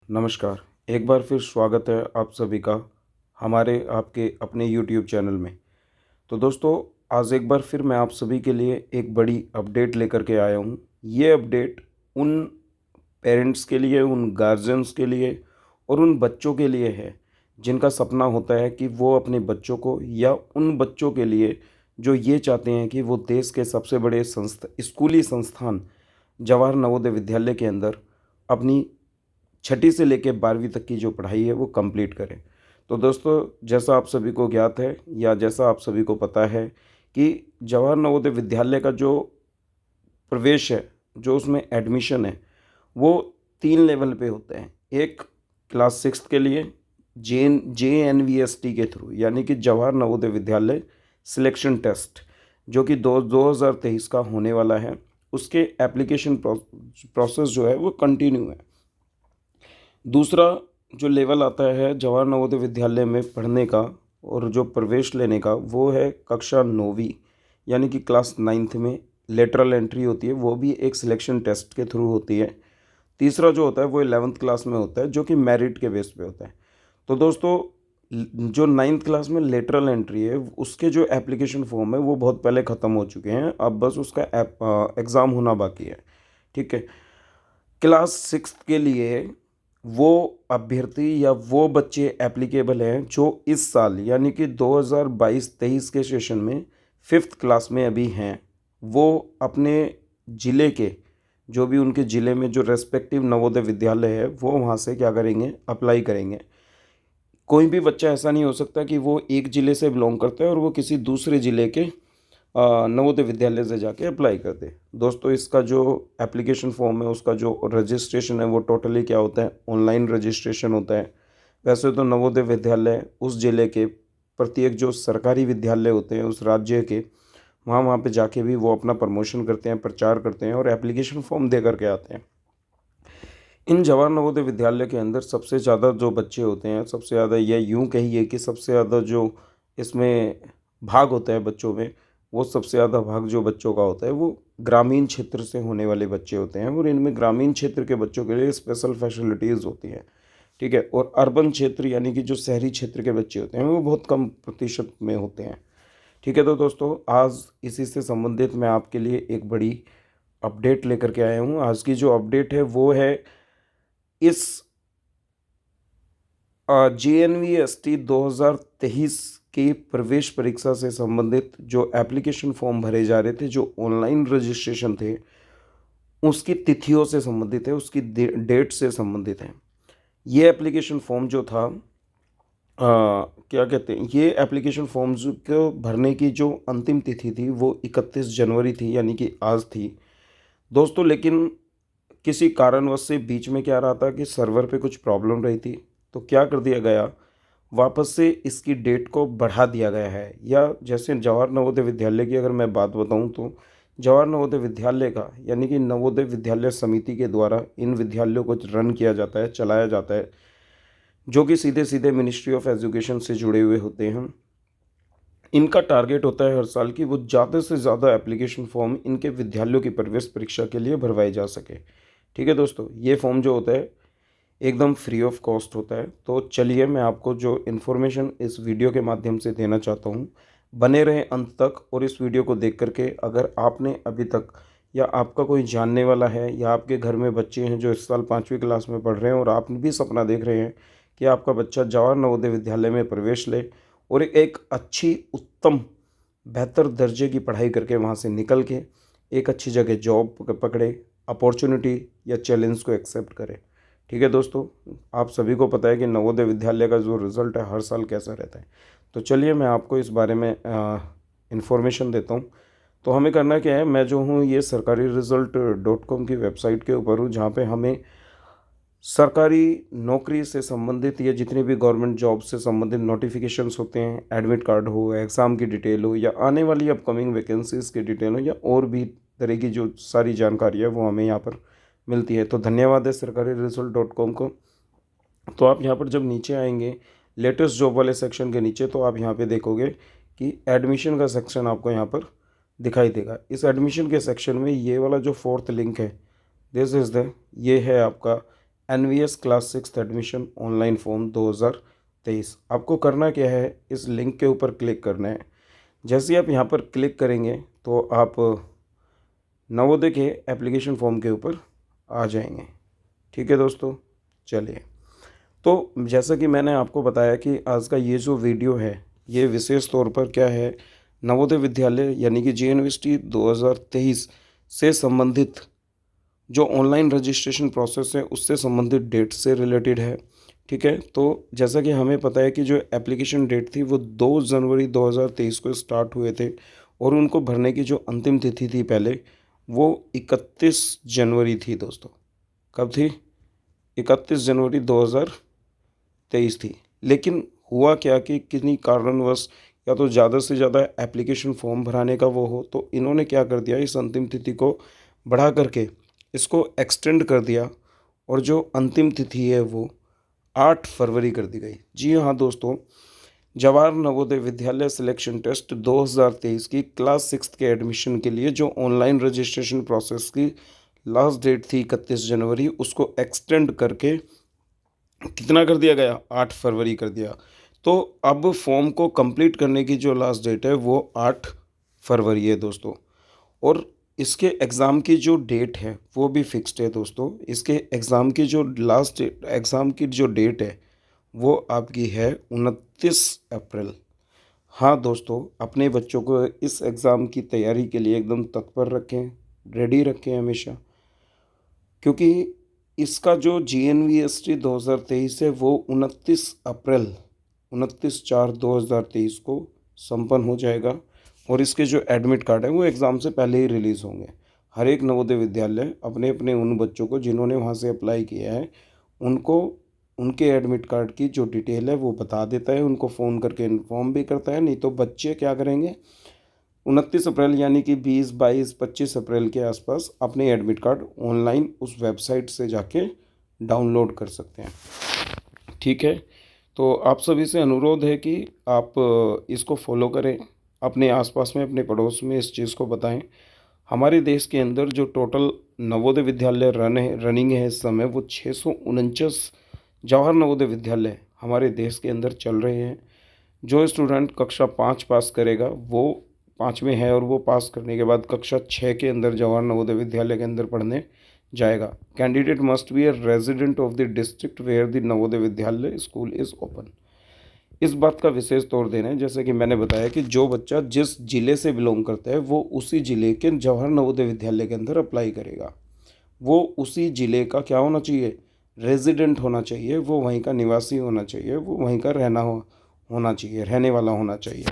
नमस्कार। एक बार फिर स्वागत है आप सभी का हमारे आपके अपने यूट्यूब चैनल में। तो दोस्तों, आज एक बार फिर मैं आप सभी के लिए एक बड़ी अपडेट लेकर के आया हूँ। ये अपडेट उन पेरेंट्स के लिए, उन गार्जियंस के लिए और उन बच्चों के लिए है जिनका सपना होता है कि वो अपने बच्चों को, या उन बच्चों के लिए जो ये चाहते हैं कि वो देश के सबसे बड़े स्कूली संस्थान जवाहर नवोदय विद्यालय के अंदर अपनी छठी से लेकर 12वीं तक की जो पढ़ाई है वो कंप्लीट करें। तो दोस्तों, जैसा आप सभी को ज्ञात है या जैसा आप सभी को पता है कि जवाहर नवोदय विद्यालय का जो प्रवेश है, जो उसमें एडमिशन है, वो 3 लेवल पे होते हैं। एक क्लास 6 के लिए JNVST के थ्रू, यानी कि जवाहर नवोदय विद्यालय सिलेक्शन टेस्ट, जो कि 2023 का होने वाला है। उसके एप्लीकेशन प्रोसेस जो है वो कंटिन्यू है। दूसरा जो लेवल आता है जवाहर नवोदय विद्यालय में पढ़ने का और जो प्रवेश लेने का, वो है कक्षा 9वीं, यानी कि क्लास 9th में लेटरल एंट्री होती है, वो भी एक सिलेक्शन टेस्ट के थ्रू होती है। तीसरा जो होता है वो 11th क्लास में होता है, जो कि मेरिट के बेस पे होता है। तो दोस्तों, जो 9th क्लास में लेटरल एंट्री है, उसके जो एप्लीकेशन फॉर्म है वो बहुत पहले ख़त्म हो चुके हैं। अब बस उसका एग्ज़ाम होना बाकी है। ठीक है। क्लास 6 के लिए वो अभ्यर्थी या वो बच्चे एप्लीकेबल हैं जो इस साल, यानी कि 2022-23 के सेशन में 5th क्लास में अभी हैं। वो अपने ज़िले के, जो भी उनके ज़िले में जो रेस्पेक्टिव नवोदय विद्यालय है, वो वहाँ से क्या करेंगे, अप्लाई करेंगे। कोई भी बच्चा ऐसा नहीं हो सकता कि वो एक ज़िले से बिलोंग करता है और वो किसी दूसरे ज़िले के नवोदय विद्यालय से जाके अप्लाई कर दे। दोस्तों, इसका जो एप्लीकेशन फॉर्म है, उसका जो रजिस्ट्रेशन है, वो टोटली क्या होता है, ऑनलाइन रजिस्ट्रेशन होता है। वैसे तो नवोदय विद्यालय उस ज़िले के प्रत्येक जो सरकारी विद्यालय होते हैं उस राज्य के, वहाँ वहाँ पे जाके भी वो अपना प्रमोशन करते हैं, प्रचार करते हैं और एप्लीकेशन फॉर्म दे करके आते हैं। इन जवाहर नवोदय विद्यालय के अंदर सबसे ज़्यादा जो बच्चे होते हैं, सबसे ज़्यादा, या यूँ कहिए कि सबसे ज़्यादा जो इसमें भाग होता है बच्चों में, वो सबसे ज़्यादा भाग जो बच्चों का होता है वो ग्रामीण क्षेत्र से होने वाले बच्चे होते हैं। और इनमें ग्रामीण क्षेत्र के बच्चों के लिए स्पेशल फैसिलिटीज़ होती हैं। ठीक है। और अर्बन क्षेत्र, यानी कि जो शहरी क्षेत्र के बच्चे होते हैं, वो बहुत कम प्रतिशत में होते हैं। ठीक है। तो दोस्तों, आज इसी से संबंधित मैं आपके लिए एक बड़ी अपडेट लेकर के आया हूँ। आज की जो अपडेट है वो है इस JNVST 2023 की प्रवेश परीक्षा से संबंधित जो एप्लीकेशन फॉर्म भरे जा रहे थे, जो ऑनलाइन रजिस्ट्रेशन थे, उसकी तिथियों से संबंधित है, उसकी डेट से संबंधित है। ये एप्लीकेशन फॉर्म जो था, क्या कहते हैं, ये एप्लीकेशन फॉर्म्स को भरने की जो अंतिम तिथि थी वो 31 जनवरी थी, यानी कि आज थी दोस्तों। लेकिन किसी कारणवश से बीच में क्या रहा था कि सर्वर पे कुछ प्रॉब्लम रही थी, तो क्या कर दिया गया, वापस से इसकी डेट को बढ़ा दिया गया है। या जैसे जवाहर नवोदय विद्यालय की अगर मैं बात बताऊं, तो जवाहर नवोदय विद्यालय का, यानी कि नवोदय विद्यालय समिति के द्वारा इन विद्यालयों को रन किया जाता है, चलाया जाता है, जो कि सीधे सीधे मिनिस्ट्री ऑफ एजुकेशन से जुड़े हुए होते हैं। इनका टारगेट होता है हर साल कि वो ज़्यादा से ज़्यादा एप्लीकेशन फॉर्म इनके विद्यालयों की प्रवेश परीक्षा के लिए भरवाए जा सके। ठीक है दोस्तों, ये फॉर्म जो होता है एकदम फ्री ऑफ कॉस्ट होता है। तो चलिए, मैं आपको जो इन्फॉर्मेशन इस वीडियो के माध्यम से देना चाहता हूँ, बने रहें अंत तक। और इस वीडियो को देख करके अगर आपने अभी तक, या आपका कोई जानने वाला है, या आपके घर में बच्चे हैं जो इस साल 5वीं क्लास में पढ़ रहे हैं और आप भी सपना देख रहे हैं कि आपका बच्चा जवाहर नवोदय विद्यालय में प्रवेश ले और एक अच्छी, उत्तम, बेहतर दर्जे की पढ़ाई करके वहाँ से निकल के एक अच्छी जगह जॉब पकड़े, अपॉर्चुनिटी या चैलेंज को एक्सेप्ट करे। ठीक है दोस्तों, आप सभी को पता है कि नवोदय विद्यालय का जो रिज़ल्ट है हर साल कैसा रहता है। तो चलिए, मैं आपको इस बारे में इन्फॉर्मेशन देता हूँ। तो हमें करना क्या है, मैं जो हूँ ये sarkariresult.com की वेबसाइट के ऊपर हूँ, जहाँ पे हमें सरकारी नौकरी से संबंधित या जितनी भी गवर्नमेंट जॉब से संबंधित नोटिफिकेशंस होते हैं, एडमिट कार्ड हो, एग्ज़ाम की डिटेल हो, या आने वाली अपकमिंग वैकेंसीज़ की डिटेल हो, या और भी तरह की जो सारी जानकारी है वो हमें यहाँ पर मिलती है। तो धन्यवाद है sarkariresult.com को। तो आप यहाँ पर जब नीचे आएंगे लेटेस्ट जॉब वाले सेक्शन के नीचे, तो आप यहाँ पे देखोगे कि एडमिशन का सेक्शन आपको यहाँ पर दिखाई देगा। इस एडमिशन के सेक्शन में ये वाला जो 4th लिंक है, दिस इज़ द, ये है आपका NVS class 6 admission online form 2023। आपको करना क्या है, इस लिंक के ऊपर क्लिक करना है। जैसे ही आप यहाँ पर क्लिक करेंगे तो आप नवोदय के एप्लीकेशन फॉर्म के ऊपर आ जाएंगे। ठीक है दोस्तों, चलिए। तो जैसा कि मैंने आपको बताया कि आज का ये जो वीडियो है ये विशेष तौर पर क्या है, नवोदय विद्यालय यानी कि JNVT 2023 से संबंधित जो ऑनलाइन रजिस्ट्रेशन प्रोसेस है उससे संबंधित डेट से रिलेटेड है। ठीक है, तो जैसा कि हमें पता है कि जो एप्लीकेशन डेट थी वो 2 जनवरी 2023 को स्टार्ट हुए थे और उनको भरने की जो अंतिम तिथि थी पहले वो 31 जनवरी थी दोस्तों। कब थी? 31 जनवरी 2023 थी। लेकिन हुआ क्या कि किन्हीं कारणवश या तो ज़्यादा से ज़्यादा एप्लीकेशन फॉर्म भराने का वो हो, तो इन्होंने क्या कर दिया, इस अंतिम तिथि को बढ़ा करके इसको एक्सटेंड कर दिया और जो अंतिम तिथि है वो 8 फरवरी कर दी गई। जी हाँ दोस्तों, जवाहर नवोदय विद्यालय सिलेक्शन टेस्ट 2023 की क्लास 6 के एडमिशन के लिए जो ऑनलाइन रजिस्ट्रेशन प्रोसेस की लास्ट डेट थी 31 जनवरी, उसको एक्सटेंड करके कितना कर दिया गया, 8 फरवरी कर दिया। तो अब फॉर्म को कंप्लीट करने की जो लास्ट डेट है वो 8 फरवरी है दोस्तों। और इसके एग्ज़ाम की जो डेट है वो भी फिक्स्ड है दोस्तों। इसके एग्ज़ाम की जो लास्ट एग्ज़ाम की जो डेट है वो आपकी है 29 अप्रैल। हाँ दोस्तों, अपने बच्चों को इस एग्ज़ाम की तैयारी के लिए एकदम तत्पर रखें, रेडी रखें हमेशा, क्योंकि इसका जो JNVT 2023 है वो 29 अप्रैल 29/4/2023 को संपन्न हो जाएगा और इसके जो एडमिट कार्ड है वो एग्ज़ाम से पहले ही रिलीज़ होंगे। हर एक नवोदय विद्यालय अपने अपने उन बच्चों को जिन्होंने वहाँ से अप्लाई किया है उनको उनके एडमिट कार्ड की जो डिटेल है वो बता देता है, उनको फ़ोन करके इन्फॉर्म भी करता है। नहीं तो बच्चे क्या करेंगे, 29 अप्रैल यानी कि 20, 22, 25 अप्रैल के आसपास अपने एडमिट कार्ड ऑनलाइन उस वेबसाइट से जाके डाउनलोड कर सकते हैं। ठीक है, तो आप सभी से अनुरोध है कि आप इसको फॉलो करें, अपने आसपास में, अपने पड़ोस में इस चीज़ को बताएं। हमारे देश के अंदर जो टोटल नवोदय विद्यालय रनिंग है इस समय वो 649 जवाहर नवोदय विद्यालय हमारे देश के अंदर चल रहे हैं। जो स्टूडेंट कक्षा 5 पास करेगा वो 5 में है और वो पास करने के बाद कक्षा 6 के अंदर जवाहर नवोदय विद्यालय के अंदर पढ़ने जाएगा। Candidate must be a resident of the district where the Navodaya Vidyalaya school is open. इस बात का विशेष तौर देना है, जैसे कि मैंने बताया कि जो बच्चा जिस ज़िले से बिलोंग करता है वो उसी ज़िले के जवाहर नवोदय विद्यालय के अंदर अप्लाई करेगा। वो उसी ज़िले का क्या होना चाहिए, रेजिडेंट होना चाहिए, वो वहीं का निवासी होना चाहिए, वो वहीं का होना चाहिए, रहने वाला होना चाहिए,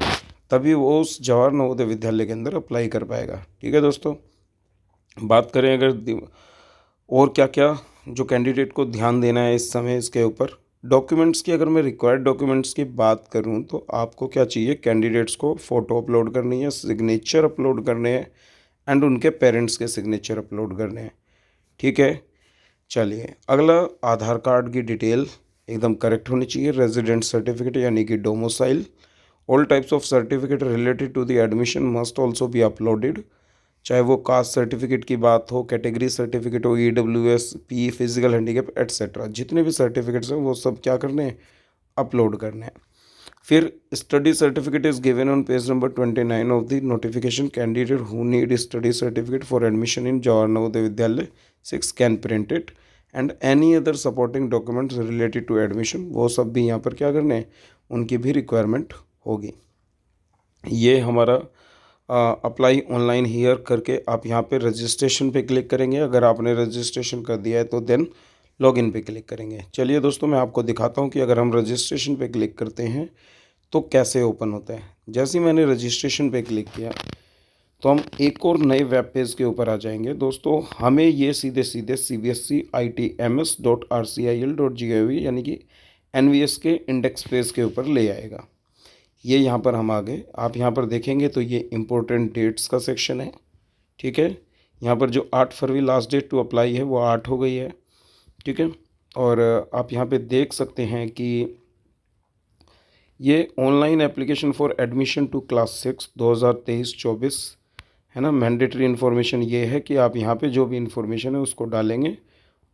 तभी वो उस जवाहर नवोदय विद्यालय के अंदर अप्लाई कर पाएगा। ठीक है दोस्तों, बात करें अगर और क्या क्या जो कैंडिडेट को ध्यान देना है इस समय इसके ऊपर डॉक्यूमेंट्स की, अगर मैं रिक्वायर्ड डॉक्यूमेंट्स की बात करूं तो आपको क्या चाहिए, कैंडिडेट्स को फ़ोटो अपलोड करनी है, सिग्नेचर अपलोड करने हैं एंड उनके पेरेंट्स के सिग्नेचर अपलोड करने हैं। ठीक है, चलिए अगला, आधार कार्ड की डिटेल एकदम करेक्ट होनी चाहिए, रेजिडेंट सर्टिफिकेट यानी कि domicile, all types of certificate related to the admission must also be uploaded, चाहे वो कास्ट सर्टिफिकेट की बात हो, कैटेगरी सर्टिफिकेट हो, EWS, PE, physical handicap etcetera, जितने भी सर्टिफिकेट्स हैं वो सब क्या करने हैं, अपलोड करने हैं। फिर study certificate is given on page number 29 of the notification. Candidate who need study certificate for admission in Jawahar Navodaya Vidyalaya 6 can print it and any other supporting documents related to admission, वो सब भी यहाँ पर क्या करने हैं, उनकी भी रिक्वायरमेंट होगी। ये हमारा अप्लाई ऑनलाइन हियर करके आप यहाँ पे रजिस्ट्रेशन पे क्लिक करेंगे। अगर आपने रजिस्ट्रेशन कर दिया है तो देन लॉगिन पे क्लिक करेंगे। चलिए दोस्तों, मैं आपको दिखाता हूँ कि अगर हम रजिस्ट्रेशन पे क्लिक करते हैं तो कैसे ओपन होता है। जैसे ही मैंने रजिस्ट्रेशन पे क्लिक किया तो हम एक और नए वेब पेज के ऊपर आ जाएंगे। दोस्तों, हमें ये सीधे सीधे cbscitms.rcil.gov यानी कि NVS के इंडेक्स पेज के ऊपर ले आएगा। ये यहाँ पर हम आ गए। आप यहाँ पर देखेंगे तो ये इम्पोर्टेंट डेट्स का सेक्शन है। ठीक है, यहाँ पर जो 8 फरवरी लास्ट डेट टू अप्लाई है वो 8 हो गई है। ठीक है, और आप यहाँ पे देख सकते हैं कि ये online application for admission to class 6 2023-24 है ना। मैंडेटरी इन्फॉर्मेशन ये है कि आप यहाँ पे जो भी इन्फॉर्मेशन है उसको डालेंगे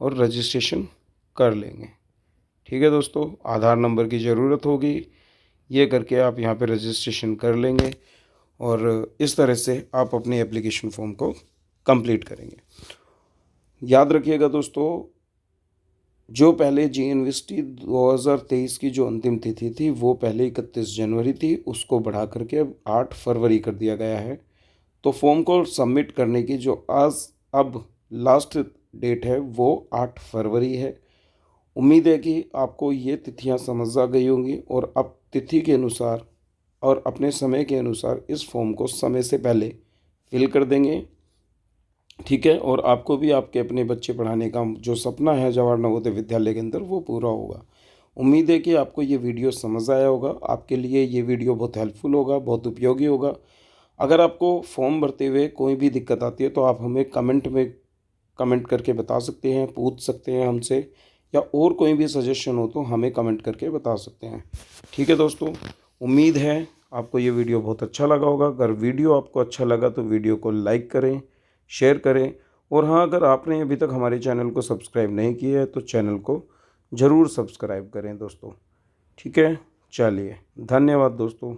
और रजिस्ट्रेशन कर लेंगे। ठीक है दोस्तों, आधार नंबर की ज़रूरत होगी, ये करके आप यहाँ पे रजिस्ट्रेशन कर लेंगे और इस तरह से आप अपनी एप्लीकेशन फॉर्म को कंप्लीट करेंगे। याद रखिएगा दोस्तों, जो पहले GNVST 2023 की जो अंतिम तिथि थी वो पहले 31 जनवरी थी, उसको बढ़ा करके अब 8 फरवरी कर दिया गया है। तो फॉर्म को सबमिट करने की जो अब लास्ट डेट है वो 8 फरवरी है। उम्मीद है कि आपको ये तिथियां समझ आ गई होंगी और अब तिथि के अनुसार और अपने समय के अनुसार इस फॉर्म को समय से पहले फिल कर देंगे। ठीक है, और आपको भी आपके अपने बच्चे पढ़ाने का जो सपना है जवाहर नवोदय विद्यालय के अंदर वो पूरा होगा। उम्मीद है कि आपको ये वीडियो समझ आया होगा, आपके लिए ये वीडियो बहुत हेल्पफुल होगा, बहुत उपयोगी होगा। अगर आपको फॉर्म भरते हुए कोई भी दिक्कत आती है तो आप हमें कमेंट करके बता सकते हैं, पूछ सकते हैं हमसे, या और कोई भी सजेशन हो तो हमें कमेंट करके बता सकते हैं। ठीक है दोस्तों, उम्मीद है आपको ये वीडियो बहुत अच्छा लगा होगा। अगर वीडियो आपको अच्छा लगा तो वीडियो को लाइक करें, शेयर करें, और हाँ, अगर आपने अभी तक हमारे चैनल को सब्सक्राइब नहीं किया है तो चैनल को ज़रूर सब्सक्राइब करें दोस्तों। ठीक है, चलिए, धन्यवाद दोस्तों।